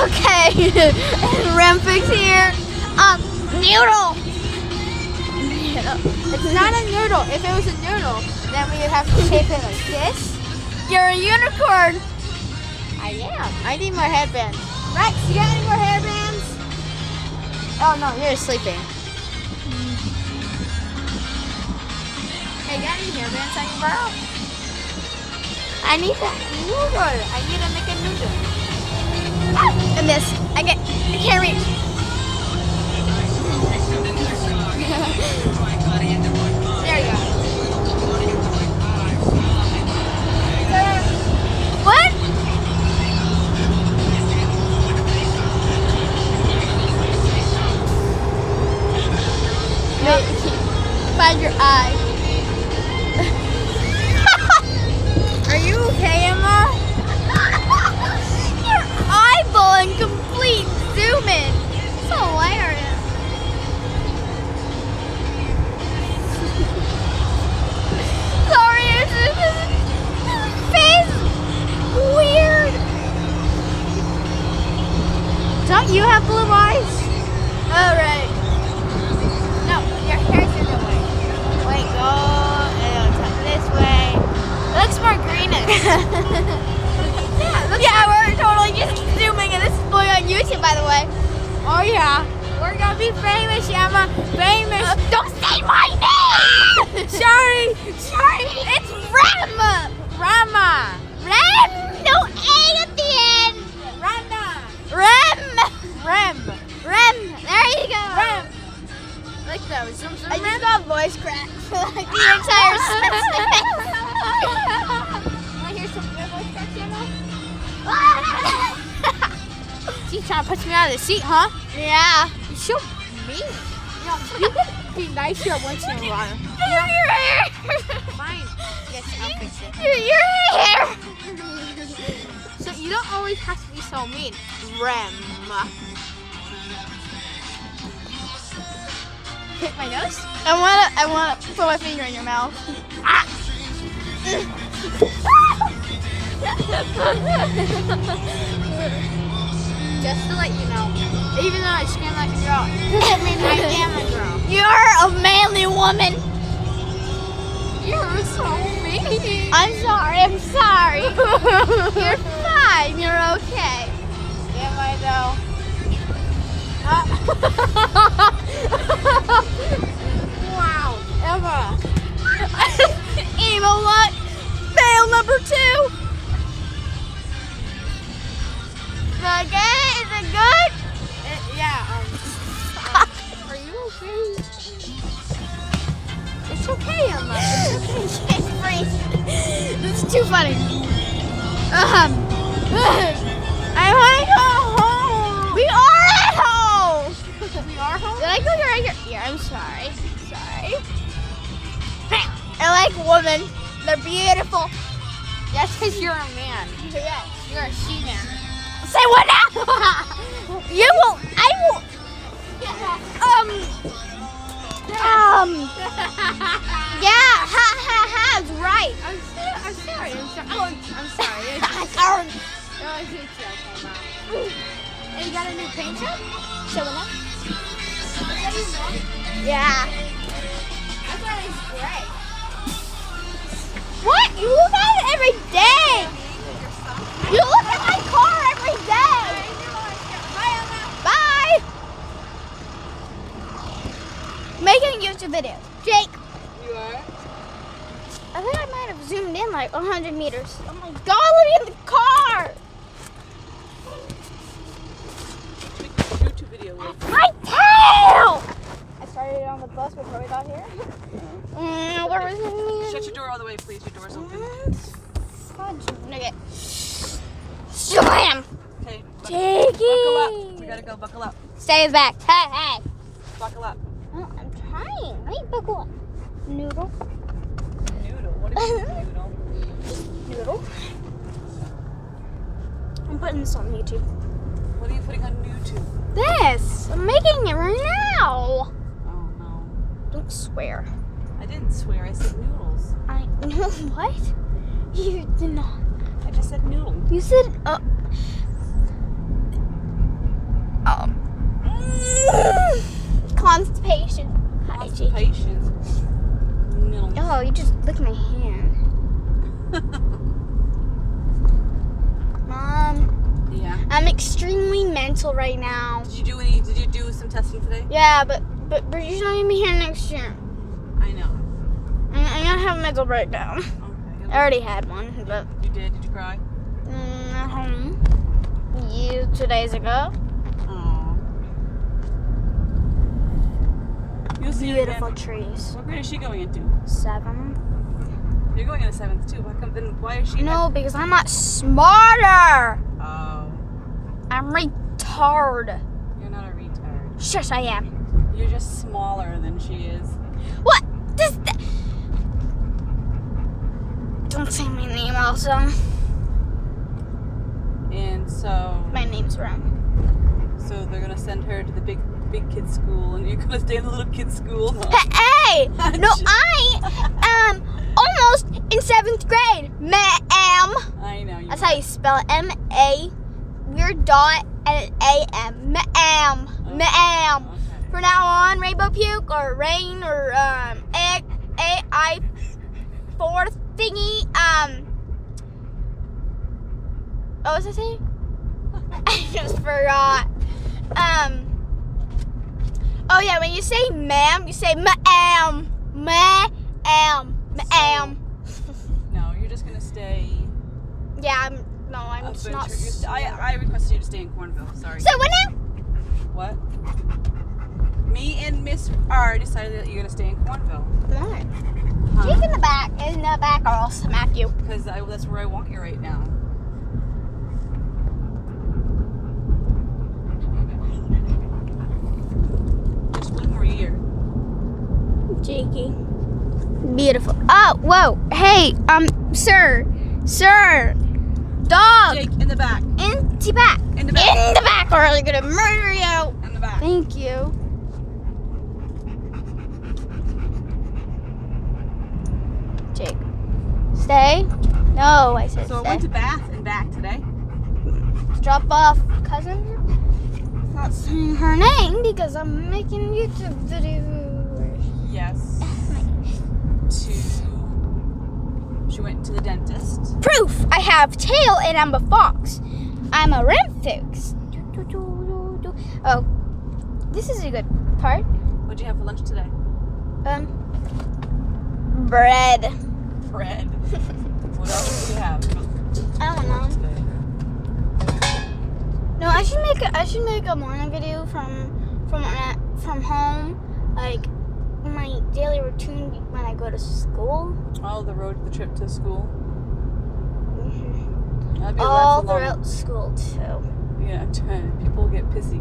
Okay, RemFoox here. Noodle. It's not a noodle. If it was a noodle, then we would have to shape it like this. You're a unicorn. I am. I need more headbands. Rex, you got any more headbands? Oh no, you're sleeping. Hey, got any hairbands I can borrow? I need that. Noodle. I need to make a noodle. And this. I can't reach. There you go. What? Yep. Find your eye. Are you okay, Emma? Your eyeball in complete zoom in. It's hilarious. Sorry, this face weird. Don't you have blue eyes? All right. No, your hair's in the way. Wait, go this way. It looks more greenish. Yeah, we're totally just zooming, and this is going on YouTube, by the way. Oh yeah, we're gonna be famous, Emma. Famous. Don't say my name! Sorry. It's Rem! Rama. Rem! No A at the end! Rama. Rem! Rem. There you go. Rem. Like that. Zoom. I just got voice crack for like the entire sentence. Wanna hear some good voice cracks, Emma? She's trying to push me out of the seat, huh? Yeah. You're so mean. You can be nice here once in a while. Your hair! Fine. Yes, I'll fix it. Your hair! So you don't always have to be so mean. Rem. Hit my nose? I wanna put my finger in your mouth. Ah! Just to let you know, even though I scream like a girl, doesn't mean I am a girl. You're a manly woman. You're so mean. I'm sorry. You're fine. You're okay. Am I though? Wow, Emma. Emo luck. Fail number 2. Is it good? Yeah. Are you okay? It's okay, Emma. It's okay. It's freezing. This is too funny. I want to go home. We are at home. We are home? Did I go right here? Yeah, I'm sorry. I like women. They're beautiful. That's because you're a man. Yes. You're a she-man. Say what now? You will. I will. Yeah. Ha. It's right. I'm sorry. I'm sorry. Sorry. Oh, it's okay, Mom. And you got a new paint job? Say what now? Is that you know? Yeah. I thought it was gray. What? You look at it every day. You look at my car every day. Bye. Making a YouTube video. Jake. You are? I think I might have zoomed in like 100 meters. Oh my God, let me in the car. YouTube video. My tail. I started on the bus before we got here. Where was it? Shut your door all the way, please. Your door's open. Fudge. Okay. Slam. Okay. Jakey. Buckle up. We gotta go. Buckle up. Stay back. Hey. Buckle up. Oh, I'm trying. Let me buckle up. Noodle. Noodle. What is a noodle? Noodle. I'm putting this on YouTube. What are you putting on YouTube? This. I'm making it right now. Oh no. Don't swear. I didn't swear. I said noodles. I know what? You did not. I just said noodle. You said I'm extremely mental right now. Did you do some testing today? Yeah, but Bridget's not gonna be here next year. I know. I'm gonna have a mental breakdown. Okay. I already had one, but You did? Did you cry? 2 days ago. Oh. You'll see it Beautiful again. trees. What grade is she going into? 7. You're going into 7th too. Why is she? No, because I'm not smarter. Oh. I'm retard. You're not a retard. Shush, I am. You're just smaller than she is. What? Don't say my name also. And so. My name's wrong. So they're gonna send her to the big kids school, and you're gonna stay in the little kids school. Hey! No, I am almost in 7th grade, ma'am. I know. That's how you spell it. M-A, weird dot, and an A-M. Ma'am. Ma'am. Okay. From now on, rainbow puke or rain or A-I fourth thingy. What was I saying? I just forgot. Oh yeah, when you say ma'am, you say ma'am. Ma'am. Ma'am. No, you're just gonna stay. Yeah, I'm just not. I requested you to stay in Cornville. Sorry. So what now? What? Me and Miss R decided that you're gonna stay in Cornville. What? She's in the back, or I'll smack you. Because that's where I want you right now. Just one more year. Jakey. Beautiful. Oh, whoa. Hey, sir. Dog. Jake, in the back. In the back. In the back. In the back, or I'm gonna murder you. In the back. Thank you. Jake. Stay? No, I said So I stay. went to Bath and back today. Drop off cousin. Not saying her name because I'm making YouTube videos. Yes. She went to the dentist. Proof! I have tail and I'm a fox. I'm a RemFoox. Oh, this is a good part. What'd you have for lunch today? Bread. Bread. What else do you have? I don't know. No, I should make a morning video from home, like my daily routine when I go to school. Oh, the trip to school. Mm-hmm. That'd be All that's a long- throughout school too. Yeah, people get pissy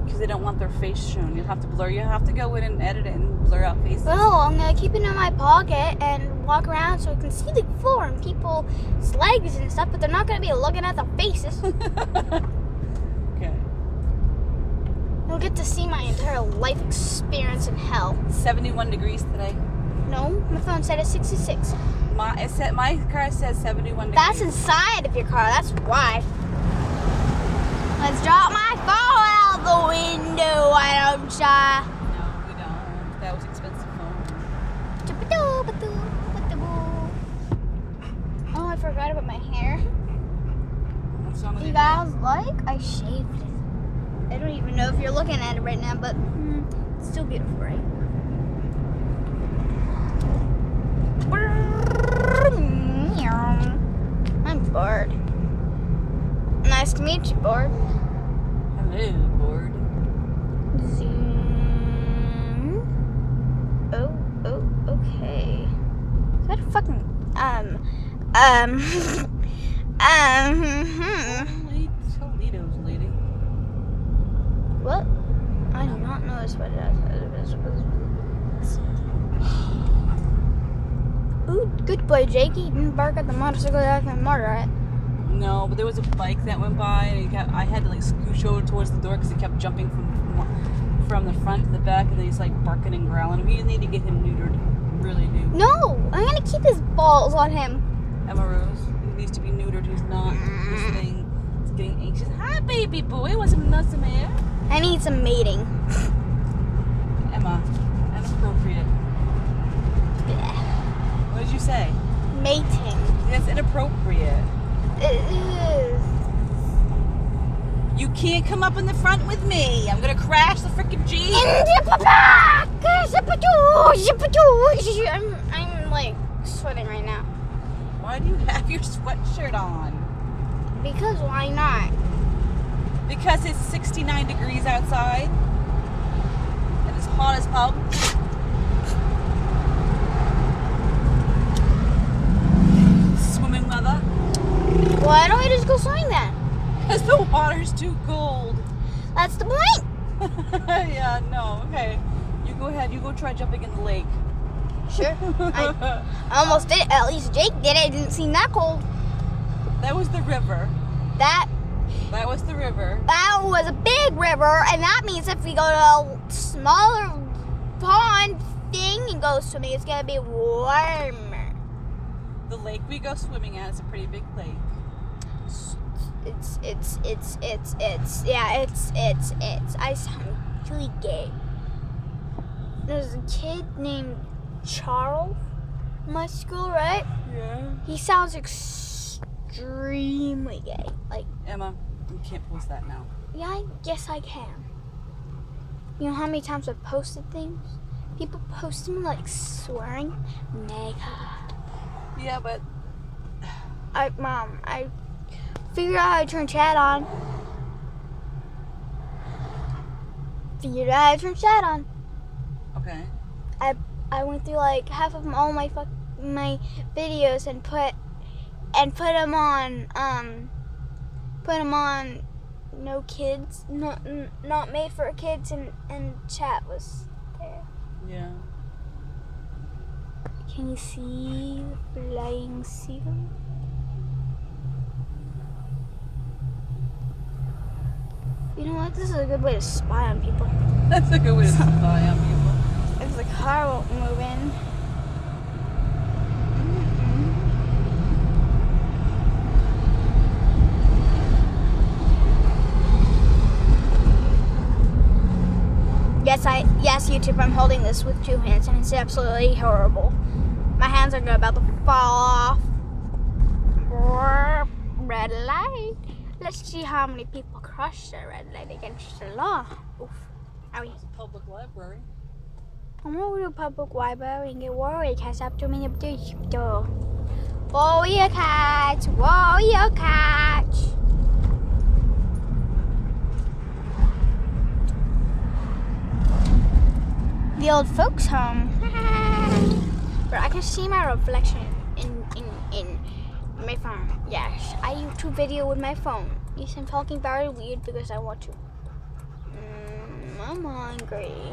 because they don't want their face shown. You have to blur. You have to go in and edit it and blur out faces. Well, I'm gonna keep it in my pocket and walk around so I can see the floor and people's legs and stuff, but they're not gonna be looking at their faces. Okay. They'll get to see my entire life experience in hell. 71 degrees today. No, my phone said it's 66. My car says 71 degrees. That's inside of your car. That's why. Let's drop my phone out the window. Why don't ya? No, we don't. That was expensive phone. Oh, I forgot about my hair. What's wrong with You your guys like? I shaved it. I don't even know if you're looking at it right now, but it's still beautiful, right? I'm bored. Nice to meet you, bored. Hello, board. Zoom. Oh, okay. Is that a fucking Holy Toledo's, lady. What? I do not know what it is. Ooh, good boy, Jakey. You didn't bark at the motorcycle that I can murder it. No, but there was a bike that went by, and I had to like scooch over towards the door because he kept jumping from the front to the back, and then he's like barking and growling. We need to get him neutered, really new. No, I'm gonna keep his balls on him. Emma Rose, he needs to be neutered. He's not listening. He's getting anxious. Hi, baby boy. What's some nuts in there? I need some mating. Emma, inappropriate. What did you say? Mating. That's inappropriate. It is. can't come up in the front with me. I'm gonna crash the freaking Jeep. I'm like sweating right now. Why do you have your sweatshirt on? Because why not? Because it's 69 degrees outside. And it's hot as hell. Swimming weather. Why don't we just go swimming then? Because the water's too cold. That's the point. Yeah, no, okay. You go ahead, you go try jumping in the lake. Sure. I almost did it. At least Jake did it. It didn't seem that cold. That was the river. That was the river. That was a big river, and that means if we go to a smaller pond thing and go swimming, it's gonna be warmer. The lake we go swimming at is a pretty big lake. I sound really gay. There's a kid named Charles in my school, right? Yeah. He sounds extremely gay. Like, Emma, you can't post that now. yeah, I guess I can. You know how many times I've posted things? People post them like swearing. Mega. Yeah, but Mom, I figured out how to turn chat on. okay. I went through like half of all my videos and put them on no kids, not made for kids, and chat was there. Yeah. Can you see the flying seagull? You know what? This is a good way to spy on people. That's a good way to spy on people. It's the car won't move in. Yes, YouTube, I'm holding this with 2 hands, and it's absolutely horrible. My hands are about to fall off. Red light. Let's see how many people cross the red light against the law. Oof. Owie. It's a public library. I'm going to a public library and get worried because I have too many people. Warrior cat, warrior cat. The old folks' home. But I can see my reflection in my phone. Yes, I YouTube video with my phone. Yes, I'm talking very weird because I want to. I'm hungry.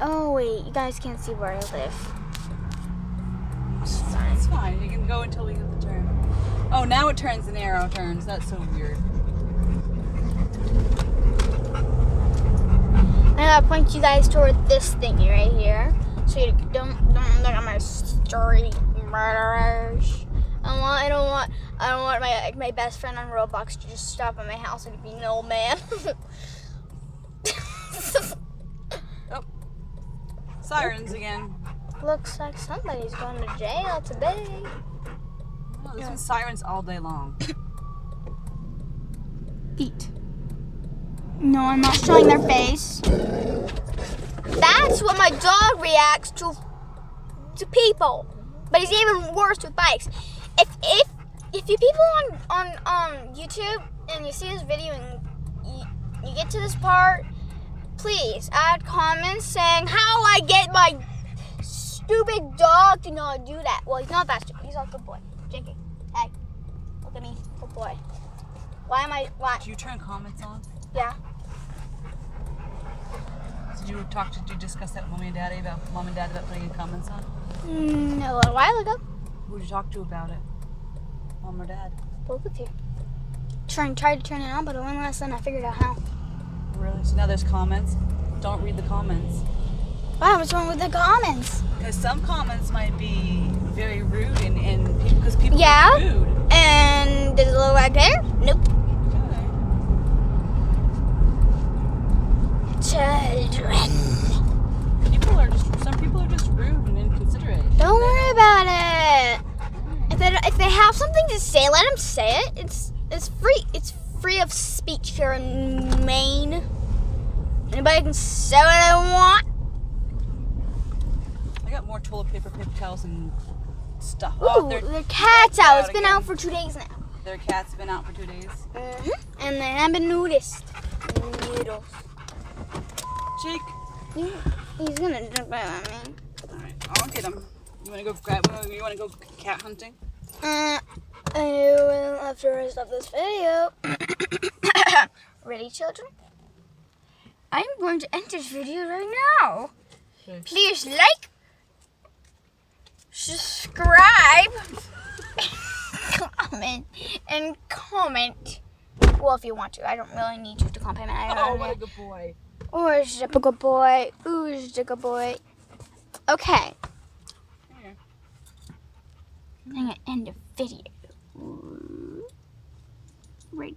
Oh wait, you guys can't see where I live. It's fine. You can go until we hit the turn. Oh, now it turns and arrow turns. That's so weird. I'm gonna point you guys toward this thingy right here, so you don't look at my street murderers. I don't want my best friend on Roblox to just stop at my house and be an old man. Oh, sirens again. Looks like somebody's going to jail today. Oh, there's been sirens all day long. Feet. No, I'm not showing their face. That's what my dog reacts to people. But he's even worse with bikes. If you people on YouTube and you see this video and you get to this part, please add comments saying how I get my stupid dog to not do that. Well, he's not that stupid. He's a good boy. Jakey, hey, look at me, good boy. Why? Did you turn comments on? Yeah. Did you discuss that with mom and dad about putting comments on? A little while ago. Who did you talk to about it? Mom or dad? Both of you. Tried to turn it on, but only last then I figured out how. Really? So now there's comments? Don't read the comments. Wow, what's wrong with the comments? Because some comments might be very rude and because people Yeah. are rude. And does it look like there? Nope. Okay. Children. Some people are just rude and inconsiderate. Don't worry say it. Let him say it. It's free. It's free of speech here in Maine. Anybody can say what they want. I got more toilet paper, paper towels, and stuff. Ooh, the cat's out. It's been again. out for 2 days now. Their cat's been out for 2 days. And they haven't been noticed. Noodles. Jake. He's gonna jump out at me. Alright, I'll get him. You wanna go grab him? You wanna go cat hunting? I will after I stop this video. Ready, children? I'm going to end this video right now. Okay. Please like, subscribe, comment. Well, if you want to. I don't really need you to comment. Oh, what a good boy. Oh, is a good boy. Ooh, is a good boy. Okay. Here. I'm going to end the video. Right.